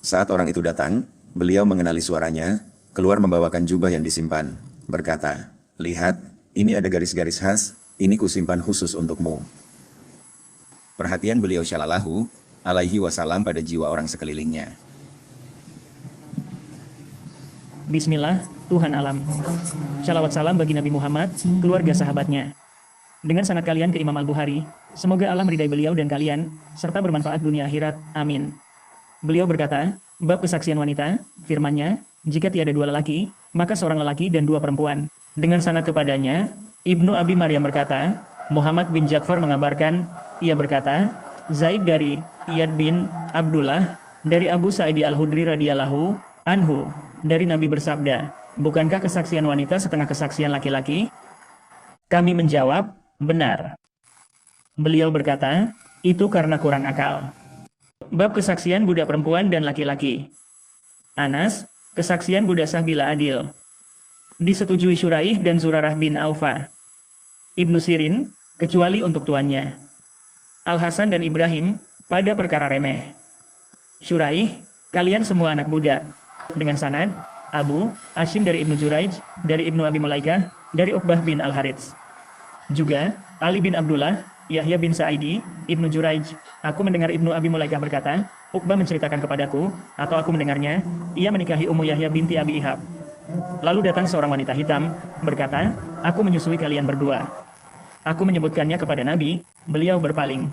[SPEAKER 1] Saat orang itu datang, beliau mengenali suaranya, keluar membawakan jubah yang disimpan, berkata, "Lihat, ini ada garis-garis khas, ini kusimpan khusus untukmu." Perhatian beliau Shallallahu alaihi wasallam pada jiwa orang sekelilingnya.
[SPEAKER 4] Bismillah, Tuhan alam. Shalawat salam bagi Nabi Muhammad, keluarga sahabatnya. Dengan sanad kalian ke Imam Al-Bukhari, semoga Allah meridai beliau dan kalian, serta bermanfaat dunia akhirat. Amin. Beliau berkata, bab kesaksian wanita, firman-Nya, jika tiada dua lelaki, maka seorang lelaki dan dua perempuan. Dengan sanad kepadanya, Ibnu Abi Maryam berkata, Muhammad bin Ja'far mengabarkan, ia berkata, Zaid dari Iyad bin Abdullah, dari Abu Sa'id Al-Hudri radhiyallahu anhu, dari Nabi bersabda, bukankah kesaksian wanita setengah kesaksian laki-laki? Kami menjawab, benar. Beliau berkata, itu karena kurang akal. Bab kesaksian budak perempuan dan laki-laki. Anas, kesaksian budak sah bila adil. Disetujui Syuraih dan Zurarah bin Aufa. Ibnu Sirin, kecuali untuk tuannya. Al-Hasan dan Ibrahim, pada perkara remeh. Syuraih, kalian semua anak budak. Dengan sanad, Abu Hashim dari Ibnu Juraij, dari Ibnu Abi Mulaikah, dari Uqbah bin Al-Harits. Juga, Ali bin Abdullah, Yahya bin Sa'idi, Ibnu Juraij. Aku mendengar Ibnu Abi Mulaikah berkata, Uqbah menceritakan kepadaku, atau aku mendengarnya, ia menikahi Ummu Yahya binti Abi Ihab. Lalu datang seorang wanita hitam, berkata, aku menyusui kalian berdua. Aku menyebutkannya kepada Nabi, beliau berpaling.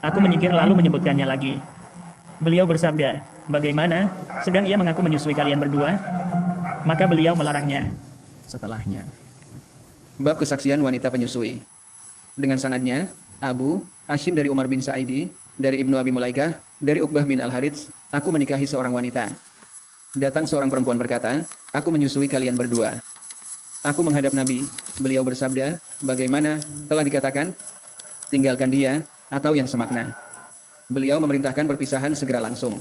[SPEAKER 4] Aku menyingkir lalu menyebutkannya lagi. Beliau bersabda, bagaimana, sedang ia mengaku menyusui kalian berdua? Maka beliau melarangnya.
[SPEAKER 2] Setelahnya. Bab kesaksian wanita penyusui. Dengan sanadnya, Abu Hashim dari Umar bin Sa'idi, dari Ibnu Abi Mulaikah, dari Uqbah bin Al-Harits, aku menikahi seorang wanita. Datang seorang perempuan berkata, aku menyusui kalian berdua. Aku menghadap Nabi, beliau bersabda, bagaimana, telah dikatakan, tinggalkan dia, atau yang semakna. Beliau memerintahkan perpisahan segera langsung.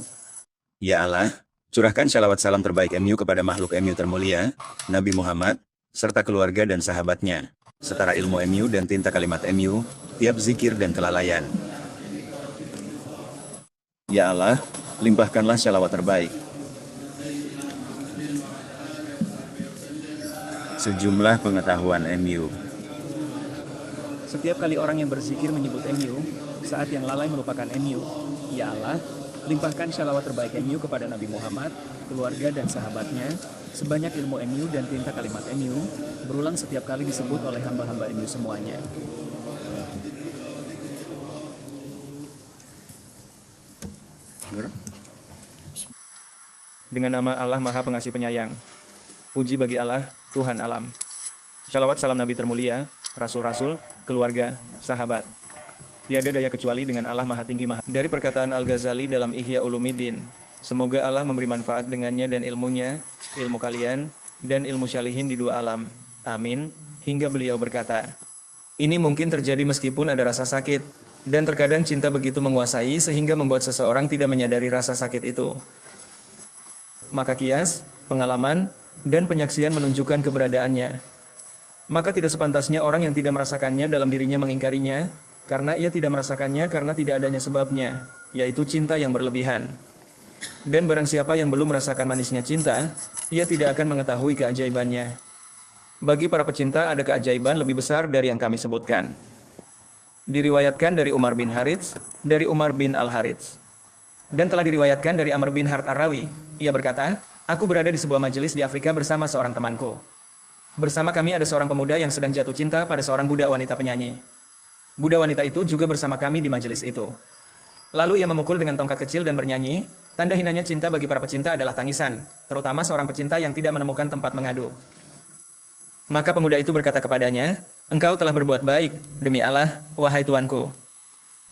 [SPEAKER 1] Ya Allah, curahkan shalawat salam terbaik MU kepada makhluk MU termulia, Nabi Muhammad, serta keluarga dan sahabatnya, setara ilmu MU dan tinta kalimat MU, tiap zikir dan kelalaian. Ya Allah, limpahkanlah shalawat terbaik. Sejumlah pengetahuan MU.
[SPEAKER 2] Setiap kali orang yang berzikir menyebut MU, saat yang lalai melupakan MU, ya Allah, limpahkan shalawat terbaik MU kepada Nabi Muhammad, keluarga dan sahabatnya, sebanyak ilmu MU dan tinta kalimat MU, berulang setiap kali disebut oleh hamba-hamba MU semuanya.
[SPEAKER 5] Dengan nama Allah Maha Pengasih Penyayang. Puji bagi Allah, Tuhan alam. Shalawat salam Nabi termulia, Rasul-Rasul, keluarga, sahabat. Tiada daya kecuali dengan Allah Maha Tinggi Maha. Dari perkataan Al-Ghazali dalam Ihya Ulumuddin, semoga Allah memberi manfaat dengannya dan ilmunya, ilmu kalian, dan ilmu syalihin di dua alam. Amin. Hingga beliau berkata, ini mungkin terjadi meskipun ada rasa sakit, dan terkadang cinta begitu menguasai sehingga membuat seseorang tidak menyadari rasa sakit itu. Maka kias, pengalaman, dan penyaksian menunjukkan keberadaannya. Maka tidak sepantasnya orang yang tidak merasakannya dalam dirinya mengingkarinya, karena ia tidak merasakannya karena tidak adanya sebabnya, yaitu cinta yang berlebihan. Dan barang siapa yang belum merasakan manisnya cinta, ia tidak akan mengetahui keajaibannya. Bagi para pecinta ada keajaiban lebih besar dari yang kami sebutkan. Diriwayatkan dari Umar bin Harits, dari Umar bin Al-Harits. Dan telah diriwayatkan dari Amr bin Hart Ar-Rawi. Ia berkata, aku berada di sebuah majelis di Afrika bersama seorang temanku. Bersama kami ada seorang pemuda yang sedang jatuh cinta pada seorang budak wanita penyanyi. Budak wanita itu juga bersama kami di majelis itu. Lalu ia memukul dengan tongkat kecil dan bernyanyi, tanda hinanya cinta bagi para pecinta adalah tangisan, terutama seorang pecinta yang tidak menemukan tempat mengadu. Maka pemuda itu berkata kepadanya, engkau telah berbuat baik, demi Allah, wahai tuanku.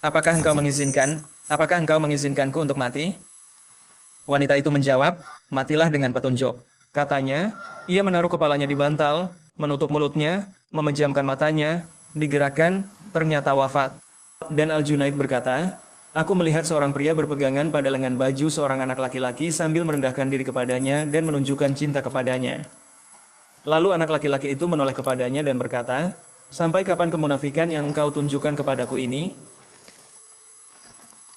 [SPEAKER 5] Apakah engkau mengizinkanku untuk mati? Wanita itu menjawab, matilah dengan petunjuk. Katanya, ia menaruh kepalanya di bantal, menutup mulutnya, memejamkan matanya, digerakkan, ternyata wafat. Dan Al-Junaid berkata, aku melihat seorang pria berpegangan pada lengan baju seorang anak laki-laki sambil merendahkan diri kepadanya dan menunjukkan cinta kepadanya. Lalu anak laki-laki itu menoleh kepadanya dan berkata, "Sampai kapan kemunafikan yang engkau tunjukkan kepadaku ini?"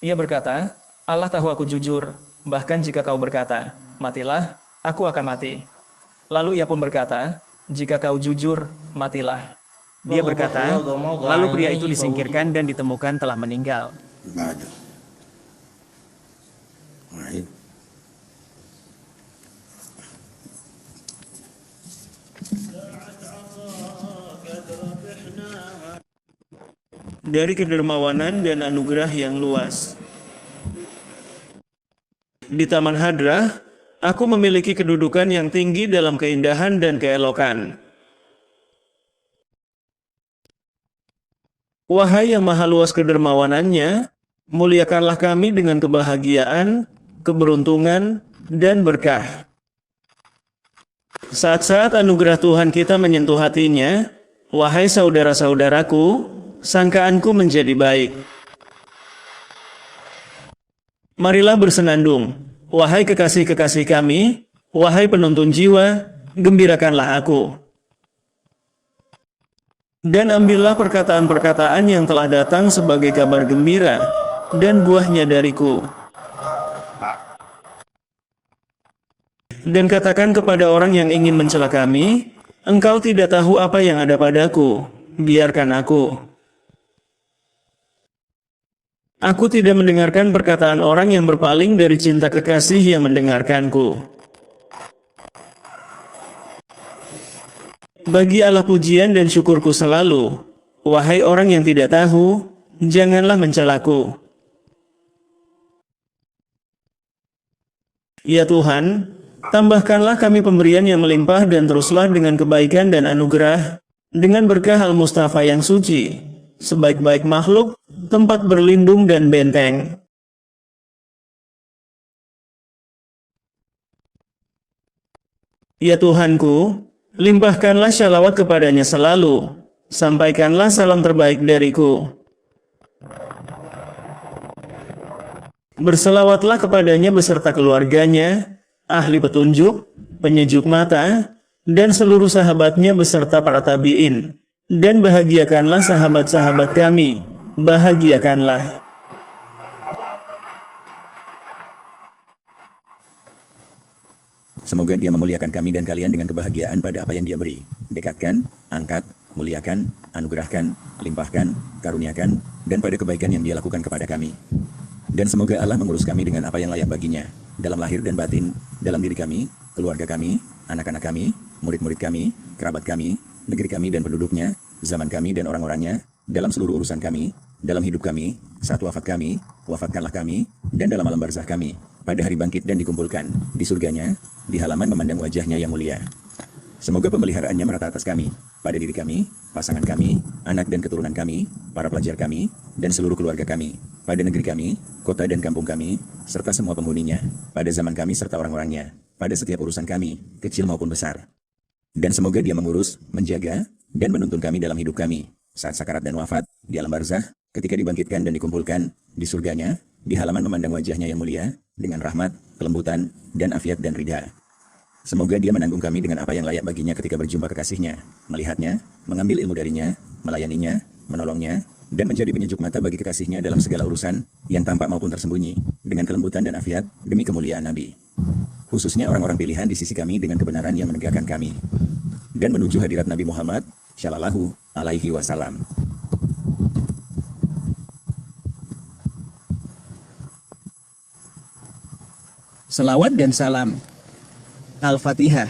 [SPEAKER 5] Ia berkata, "Allah tahu aku jujur, bahkan jika kau berkata, 'Matilah,' aku akan mati." Lalu ia pun berkata, "Jika kau jujur, matilah." Dia berkata, lalu pria itu disingkirkan dan ditemukan telah meninggal.
[SPEAKER 3] بعد واحد
[SPEAKER 1] Dari kedermawanan dan anugerah yang luas. Di Taman Hadrah, aku memiliki kedudukan yang tinggi dalam keindahan dan keelokan. Wahai yang maha luas kedermawanannya, muliakanlah kami dengan kebahagiaan, keberuntungan, dan berkah. Saat-saat anugerah Tuhan kita menyentuh hatinya, wahai saudara-saudaraku, sangkaanku menjadi baik. Marilah bersenandung, wahai kekasih-kekasih kami, wahai penuntun jiwa, gembirakanlah aku. Dan ambillah perkataan-perkataan yang telah datang sebagai kabar gembira, dan buahnya dariku. Dan katakan kepada orang yang ingin mencela kami, engkau tidak tahu apa yang ada padaku, biarkan aku. Aku tidak mendengarkan perkataan orang yang berpaling dari cinta kekasih yang mendengarkanku. Bagi Allah pujian dan syukurku selalu. Wahai orang yang tidak tahu, janganlah mencelaku. Ya Tuhan, tambahkanlah kami pemberian yang melimpah dan teruslah dengan kebaikan dan anugerah, dengan berkah Al-Mustafa yang suci, sebaik-baik makhluk, tempat berlindung dan benteng. Ya Tuhanku, limpahkanlah shalawat kepadanya selalu, sampaikanlah salam terbaik dariku. Berselawatlah kepadanya beserta keluarganya, ahli petunjuk, penyejuk mata, dan seluruh sahabatnya beserta para tabi'in. Dan bahagiakanlah sahabat-sahabat kami, bahagiakanlah.
[SPEAKER 6] Semoga Dia memuliakan kami dan kalian dengan kebahagiaan pada apa yang Dia beri. Dekatkan, angkat, muliakan, anugerahkan, limpahkan, karuniakan, dan pada kebaikan yang Dia lakukan kepada kami. Dan semoga Allah mengurus kami dengan apa yang layak baginya, dalam lahir dan batin, dalam diri kami, keluarga kami, anak-anak kami, murid-murid kami, kerabat kami, negeri kami dan penduduknya, zaman kami dan orang-orangnya, dalam seluruh urusan kami, dalam hidup kami, saat wafat kami, wafatkanlah kami, dan dalam alam barzah kami, pada hari bangkit dan dikumpulkan, di surganya, di halaman memandang wajahnya yang mulia. Semoga pemeliharaannya merata atas kami, pada diri kami, pasangan kami, anak dan keturunan kami, para pelajar kami, dan seluruh keluarga kami, pada negeri kami, kota dan kampung kami, serta semua penghuninya, pada zaman kami serta orang-orangnya, pada setiap urusan kami, kecil maupun besar. Dan semoga Dia mengurus, menjaga, dan menuntun kami dalam hidup kami, saat sakarat dan wafat, di alam barzah, ketika dibangkitkan dan dikumpulkan, di surganya, di halaman memandang wajahnya yang mulia, dengan rahmat, kelembutan, dan afiat dan ridha. Semoga Dia menanggung kami dengan apa yang layak baginya ketika berjumpa kekasihnya, melihatnya, mengambil ilmu darinya, melayaninya, menolongnya, dan menjadi penyejuk mata bagi kekasihnya dalam segala urusan, yang tampak maupun tersembunyi, dengan kelembutan dan afiat, demi kemuliaan Nabi. Khususnya orang-orang pilihan di sisi kami dengan kebenaran yang menegakkan kami. Dan menuju hadirat Nabi Muhammad, Shallallahu Alaihi Wasallam.
[SPEAKER 7] Selawat dan salam. Al-Fatihah.